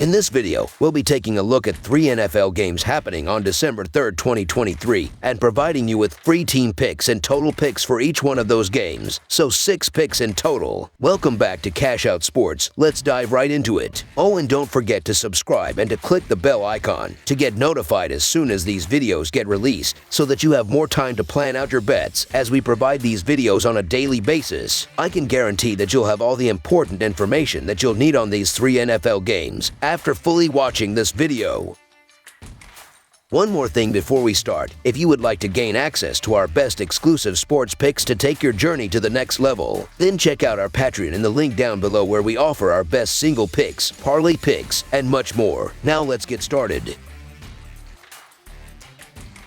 In this video, we'll be taking a look at 3 NFL games happening on December 3rd, 2023, and providing you with free team picks and total picks for each one of those games, so 6 picks in total. Welcome back to Cash Out Sports. Let's dive right into it. Oh, and don't forget to subscribe and to click the bell icon to get notified as soon as these videos get released, so that you have more time to plan out your bets as we provide these videos on a daily basis. I can guarantee that you'll have all the important information that you'll need on these 3 NFL games after fully watching this video. One more thing before we start. If you would like to gain access to our best exclusive sports picks to take your journey to the next level, then check out our Patreon in the link down below, where we offer our best single picks, parlay picks, and much more. Now let's get started.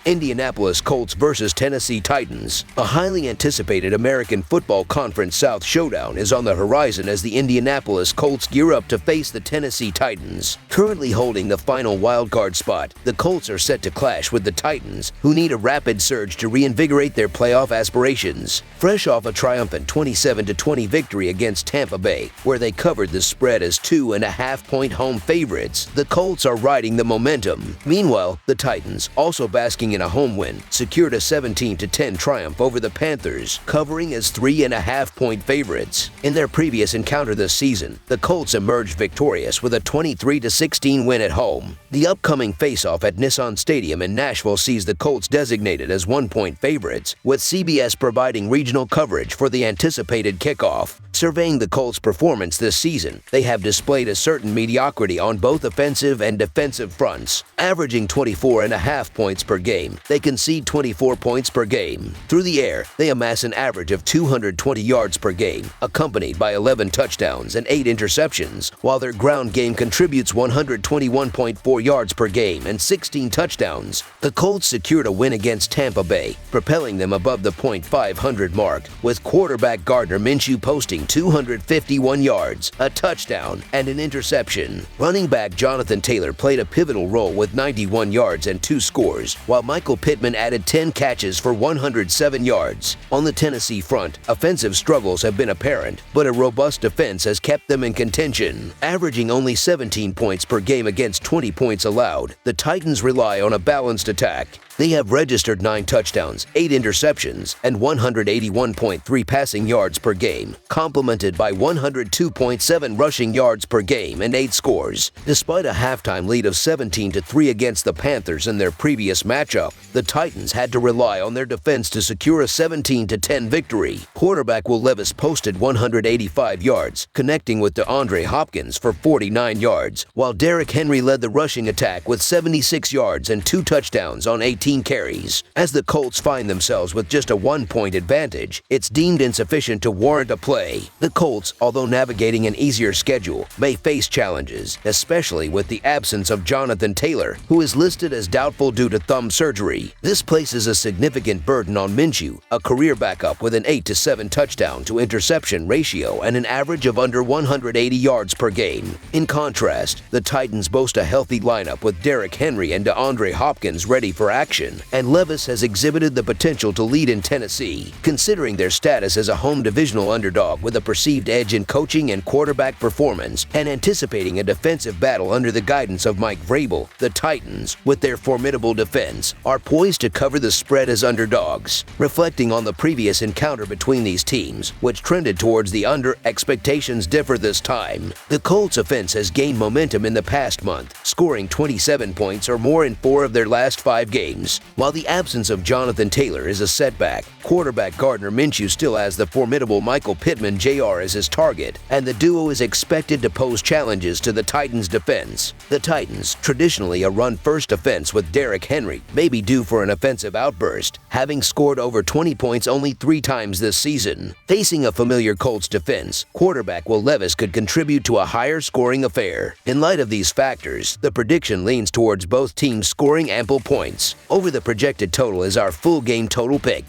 Indianapolis Colts versus Tennessee Titans. A highly anticipated American Football Conference South showdown is on the horizon as the Indianapolis Colts gear up to face the Tennessee Titans. Currently holding the final wildcard spot, the Colts are set to clash with the Titans, who need a rapid surge to reinvigorate their playoff aspirations. Fresh off a triumphant 27-20 victory against Tampa Bay, where they covered the spread as 2.5-point home favorites, the Colts are riding the momentum. Meanwhile, the Titans, also basking in a home win, secured a 17-10 triumph over the Panthers, covering as 3.5-point favorites. In their previous encounter this season, the Colts emerged victorious with a 23-16 win at home. The upcoming face-off at Nissan Stadium in Nashville sees the Colts designated as 1-point favorites, with CBS providing regional coverage for the anticipated kickoff. Surveying the Colts' performance this season, they have displayed a certain mediocrity on both offensive and defensive fronts. Averaging 24.5 points per game, they concede 24 points per game. Through the air, they amass an average of 220 yards per game, accompanied by 11 touchdowns and 8 interceptions, while their ground game contributes 121.4 yards per game and 16 touchdowns. The Colts secured a win against Tampa Bay, propelling them above the .500 mark, with quarterback Gardner Minshew posting 251 yards, a touchdown, and an interception. Running back Jonathan Taylor played a pivotal role with 91 yards and 2 scores, while Michael Pittman added 10 catches for 107 yards. On the Tennessee front, offensive struggles have been apparent, but a robust defense has kept them in contention. Averaging only 17 points per game against 20 points allowed, the Titans rely on a balanced attack. They have registered 9 touchdowns, 8 interceptions, and 181.3 passing yards per game, complemented by 102.7 rushing yards per game and 8 scores. Despite a halftime lead of 17-3 against the Panthers in their previous matchup, the Titans had to rely on their defense to secure a 17-10 victory. Quarterback Will Levis posted 185 yards, connecting with DeAndre Hopkins for 49 yards, while Derrick Henry led the rushing attack with 76 yards and 2 touchdowns on 18 carries. As the Colts find themselves with just a 1-point advantage, it's deemed insufficient to warrant a play. The Colts, although navigating an easier schedule, may face challenges, especially with the absence of Jonathan Taylor, who is listed as doubtful due to thumb surgery. This places a significant burden on Minshew, a career backup with an 8-7 touchdown to interception ratio and an average of under 180 yards per game. In contrast, the Titans boast a healthy lineup with Derrick Henry and DeAndre Hopkins ready for action, and Levis has exhibited the potential to lead in Tennessee. Considering their status as a home divisional underdog with a perceived edge in coaching and quarterback performance, and anticipating a defensive battle under the guidance of Mike Vrabel, the Titans, with their formidable defense, are poised to cover the spread as underdogs. Reflecting on the previous encounter between these teams, which trended towards the under, expectations differ this time. The Colts offense has gained momentum in the past month, scoring 27 points or more in 4 of their last 5 games. While the absence of Jonathan Taylor is a setback, quarterback Gardner Minshew still has the formidable Michael Pittman Jr. as his target, and the duo is expected to pose challenges to the Titans' defense. The Titans, traditionally a run-first offense with Derrick Henry, may be due for an offensive outburst, having scored over 20 points only 3 times this season. Facing a familiar Colts defense, quarterback Will Levis could contribute to a higher-scoring affair. In light of these factors, the prediction leans towards both teams scoring ample points. Over the projected total is our full game total pick.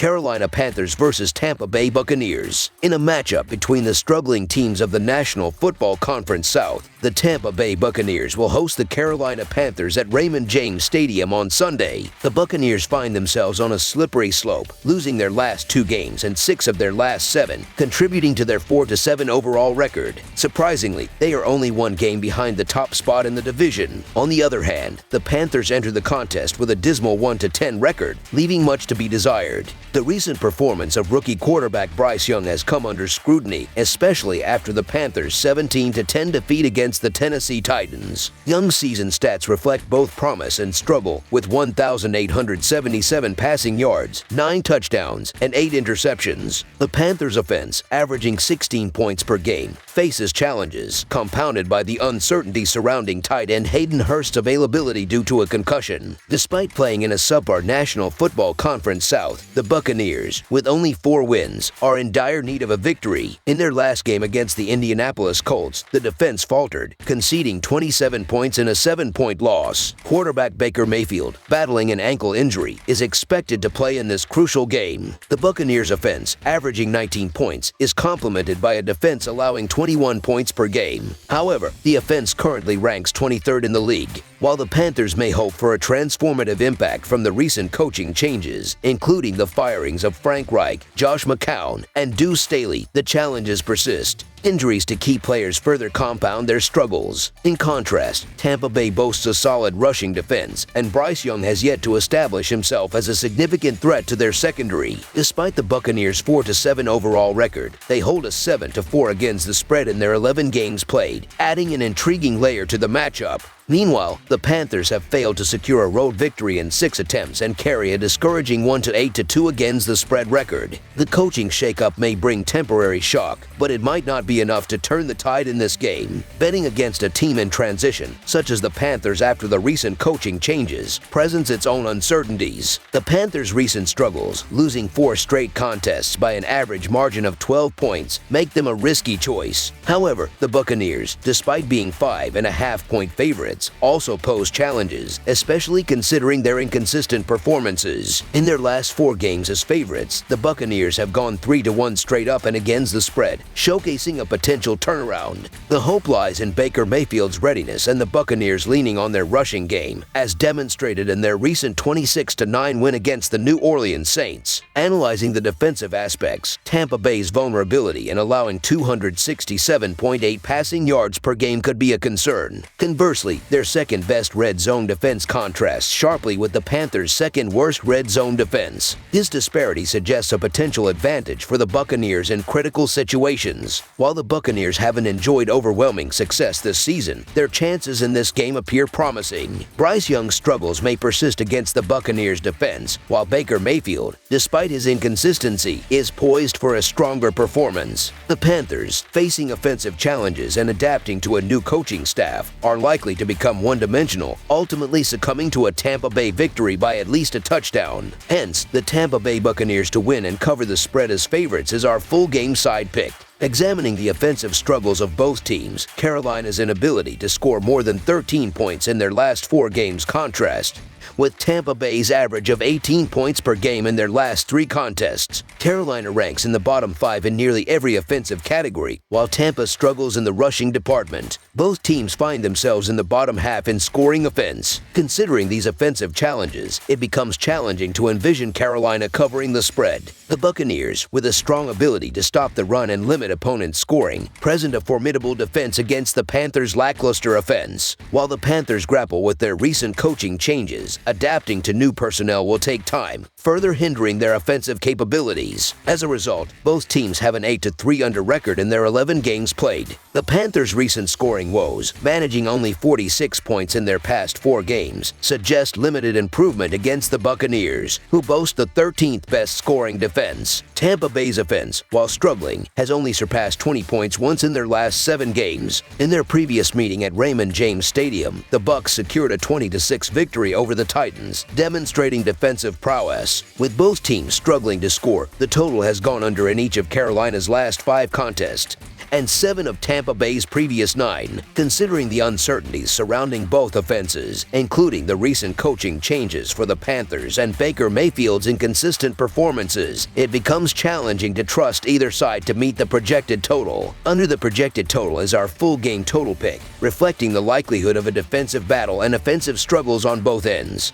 Carolina Panthers versus Tampa Bay Buccaneers. In a matchup between the struggling teams of the National Football Conference South, the Tampa Bay Buccaneers will host the Carolina Panthers at Raymond James Stadium on Sunday. The Buccaneers find themselves on a slippery slope, losing their last 2 games and 6 of their last 7, contributing to their 4-7 overall record. Surprisingly, they are only 1 game behind the top spot in the division. On the other hand, the Panthers enter the contest with a dismal 1-10 record, leaving much to be desired. The recent performance of rookie quarterback Bryce Young has come under scrutiny, especially after the Panthers' 17-10 defeat against the Tennessee Titans. Young's season stats reflect both promise and struggle, with 1,877 passing yards, 9 touchdowns, and 8 interceptions. The Panthers' offense, averaging 16 points per game, faces challenges, compounded by the uncertainty surrounding tight end Hayden Hurst's availability due to a concussion. Despite playing in a subpar National Football Conference South, the Buccaneers, with only 4 wins, are in dire need of a victory. In their last game against the Indianapolis Colts, the defense faltered, conceding 27 points in a 7-point loss. Quarterback Baker Mayfield, battling an ankle injury, is expected to play in this crucial game. The Buccaneers' offense, averaging 19 points, is complemented by a defense allowing 21 points per game. However, the offense currently ranks 23rd in the league. While the Panthers may hope for a transformative impact from the recent coaching changes, including the firings of Frank Reich, Josh McCown, and Deuce Staley, the challenges persist. Injuries to key players further compound their struggles. In contrast, Tampa Bay boasts a solid rushing defense, and Bryce Young has yet to establish himself as a significant threat to their secondary. Despite the Buccaneers' 4-7 overall record, they hold a 7-4 against the spread in their 11 games played, adding an intriguing layer to the matchup. Meanwhile, the Panthers have failed to secure a road victory in 6 attempts and carry a discouraging 1-8-2 against the spread record. The coaching shakeup may bring temporary shock, but it might not be enough to turn the tide in this game. Betting against a team in transition, such as the Panthers after the recent coaching changes, presents its own uncertainties. The Panthers' recent struggles, losing 4 straight contests by an average margin of 12 points, make them a risky choice. However, the Buccaneers, despite being 5.5-point favorites, also pose challenges, especially considering their inconsistent performances. In their last 4 games as favorites, the Buccaneers have gone 3-1 straight up and against the spread, showcasing a potential turnaround. The hope lies in Baker Mayfield's readiness and the Buccaneers leaning on their rushing game, as demonstrated in their recent 26-9 win against the New Orleans Saints. Analyzing the defensive aspects, Tampa Bay's vulnerability in allowing 267.8 passing yards per game could be a concern. Conversely, their second-best red zone defense contrasts sharply with the Panthers' second-worst red zone defense. This disparity suggests a potential advantage for the Buccaneers in critical situations. While the Buccaneers haven't enjoyed overwhelming success this season, their chances in this game appear promising. Bryce Young's struggles may persist against the Buccaneers' defense, while Baker Mayfield, despite his inconsistency, is poised for a stronger performance. The Panthers, facing offensive challenges and adapting to a new coaching staff, are likely to become one-dimensional, ultimately succumbing to a Tampa Bay victory by at least a touchdown. Hence, the Tampa Bay Buccaneers to win and cover the spread as favorites is our full game side pick. Examining the offensive struggles of both teams, Carolina's inability to score more than 13 points in their last 4 games contrast with Tampa Bay's average of 18 points per game in their last 3 contests. Carolina ranks in the bottom 5 in nearly every offensive category, while Tampa struggles in the rushing department. Both teams find themselves in the bottom half in scoring offense. Considering these offensive challenges, it becomes challenging to envision Carolina covering the spread. The Buccaneers, with a strong ability to stop the run and limit opponents' scoring, present a formidable defense against the Panthers' lackluster offense. While the Panthers grapple with their recent coaching changes, adapting to new personnel will take time, further hindering their offensive capabilities. As a result, both teams have an 8-3 under record in their 11 games played. The Panthers' recent scoring woes, managing only 46 points in their past 4 games, suggest limited improvement against the Buccaneers, who boast the 13th best scoring defense. Tampa Bay's offense, while struggling, has only surpassed 20 points once in their last 7 games. In their previous meeting at Raymond James Stadium, the Bucs secured a 20-6 victory over the Titans, demonstrating defensive prowess. With both teams struggling to score, the total has gone under in each of Carolina's last 5 contests. and 7 of Tampa Bay's previous 9. Considering the uncertainties surrounding both offenses, including the recent coaching changes for the Panthers and Baker Mayfield's inconsistent performances, it becomes challenging to trust either side to meet the projected total. Under the projected total is our full game total pick, reflecting the likelihood of a defensive battle and offensive struggles on both ends.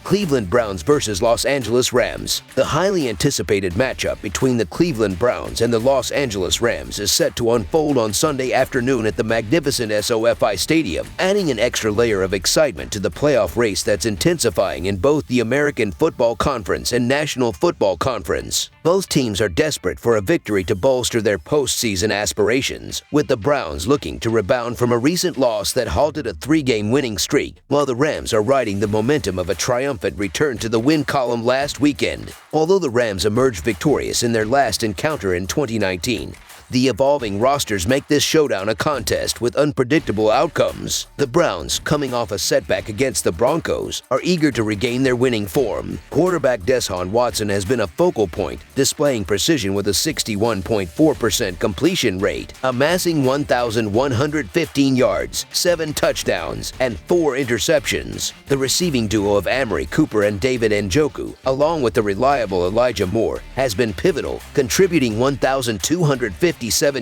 Cleveland Browns versus Los Angeles Rams. The highly anticipated matchup between the Cleveland Browns and the Los Angeles Rams is set to unfold on Sunday afternoon at the magnificent SoFi Stadium, adding an extra layer of excitement to the playoff race that's intensifying in both the American Football Conference and National Football Conference. Both teams are desperate for a victory to bolster their postseason aspirations, with the Browns looking to rebound from a recent loss that halted a 3-game winning streak, while the Rams are riding the momentum of a triumphant return to the win column last weekend. Although the Rams emerged victorious in their last encounter in 2019, the evolving rosters make this showdown a contest with unpredictable outcomes. The Browns, coming off a setback against the Broncos, are eager to regain their winning form. Quarterback Deshaun Watson has been a focal point, displaying precision with a 61.4% completion rate, amassing 1,115 yards, 7 touchdowns, and 4 interceptions. The receiving duo of Amari Cooper and David Njoku, along with the reliable Elijah Moore, has been pivotal, contributing 1,257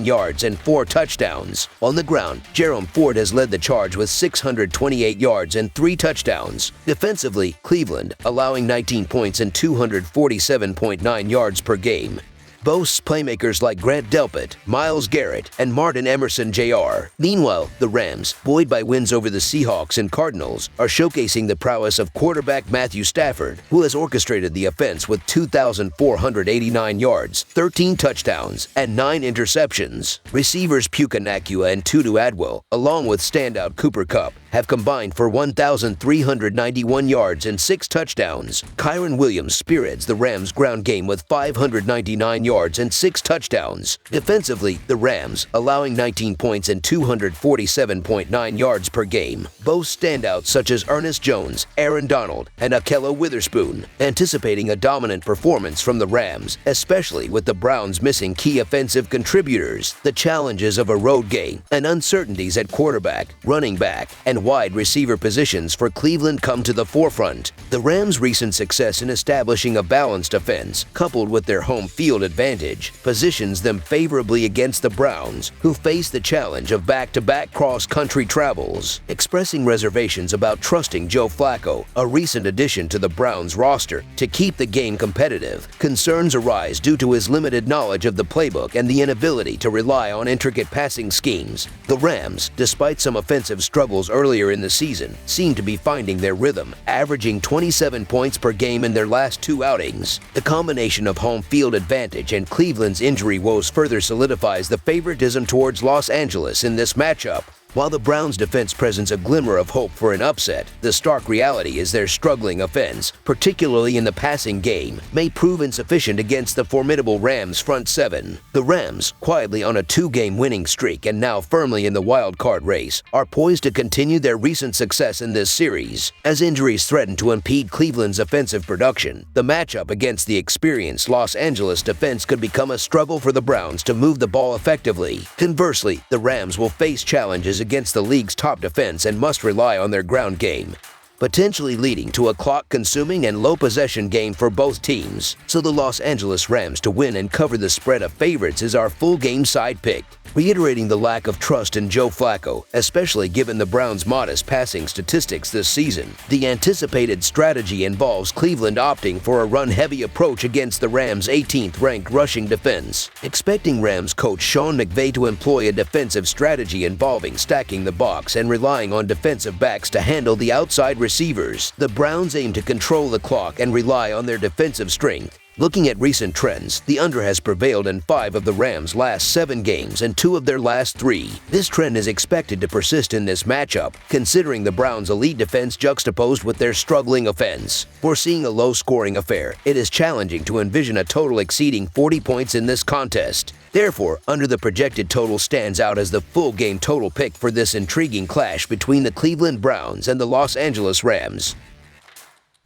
yards and 4 touchdowns. On the ground, Jerome Ford has led the charge with 628 yards and 3 touchdowns. Defensively, Cleveland, allowing 19 points and 247.9 yards per game, boasts playmakers like Grant Delpit, Myles Garrett, and Martin Emerson Jr. Meanwhile, the Rams, buoyed by wins over the Seahawks and Cardinals, are showcasing the prowess of quarterback Matthew Stafford, who has orchestrated the offense with 2,489 yards, 13 touchdowns, and 9 interceptions. Receivers Puka Nacua and Tutu Atwell, along with standout Cooper Kupp, have combined for 1,391 yards and 6 touchdowns. Kyren Williams spearheads the Rams' ground game with 599 yards and 6 touchdowns. Defensively, the Rams, allowing 19 points and 247.9 yards per game, boast standouts such as Ernest Jones, Aaron Donald, and Ahkello Witherspoon. Anticipating a dominant performance from the Rams, especially with the Browns missing key offensive contributors, the challenges of a road game and uncertainties at quarterback, running back, and wide receiver positions for Cleveland come to the forefront. The Rams' recent success in establishing a balanced offense, coupled with their home field advantage, positions them favorably against the Browns, who face the challenge of back-to-back cross-country travels. Expressing reservations about trusting Joe Flacco, a recent addition to the Browns roster, to keep the game competitive, concerns arise due to his limited knowledge of the playbook and the inability to rely on intricate passing schemes. The Rams, despite some offensive struggles earlier in the season, seem to be finding their rhythm, averaging 27 points per game in their last 2 outings. The combination of home field advantage and Cleveland's injury woes further solidifies the favoritism towards Los Angeles in this matchup. While the Browns' defense presents a glimmer of hope for an upset, the stark reality is their struggling offense, particularly in the passing game, may prove insufficient against the formidable Rams' front 7. The Rams, quietly on a 2-game winning streak and now firmly in the wild card race, are poised to continue their recent success in this series. As injuries threaten to impede Cleveland's offensive production, the matchup against the experienced Los Angeles defense could become a struggle for the Browns to move the ball effectively. Conversely, the Rams will face challenges against the league's top defense and must rely on their ground game, potentially leading to a clock-consuming and low-possession game for both teams. So the Los Angeles Rams to win and cover the spread of favorites is our full-game side pick, reiterating the lack of trust in Joe Flacco, especially given the Browns' modest passing statistics this season. The anticipated strategy involves Cleveland opting for a run-heavy approach against the Rams' 18th-ranked rushing defense. Expecting Rams coach Sean McVay to employ a defensive strategy involving stacking the box and relying on defensive backs to handle the outside receivers, the Browns aim to control the clock and rely on their defensive strength. Looking at recent trends, the under has prevailed in 5 of the Rams' last 7 games and 2 of their last 3. This trend is expected to persist in this matchup, considering the Browns' elite defense juxtaposed with their struggling offense. Foreseeing a low-scoring affair, it is challenging to envision a total exceeding 40 points in this contest. Therefore, under the projected total stands out as the full-game total pick for this intriguing clash between the Cleveland Browns and the Los Angeles Rams.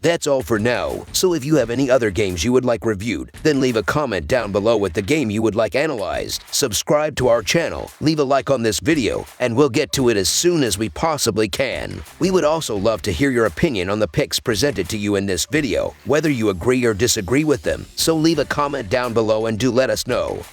That's all for now, so if you have any other games you would like reviewed, then leave a comment down below with the game you would like analyzed. Subscribe to our channel, leave a like on this video, and we'll get to it as soon as we possibly can. We would also love to hear your opinion on the picks presented to you in this video, whether you agree or disagree with them, so leave a comment down below and do let us know.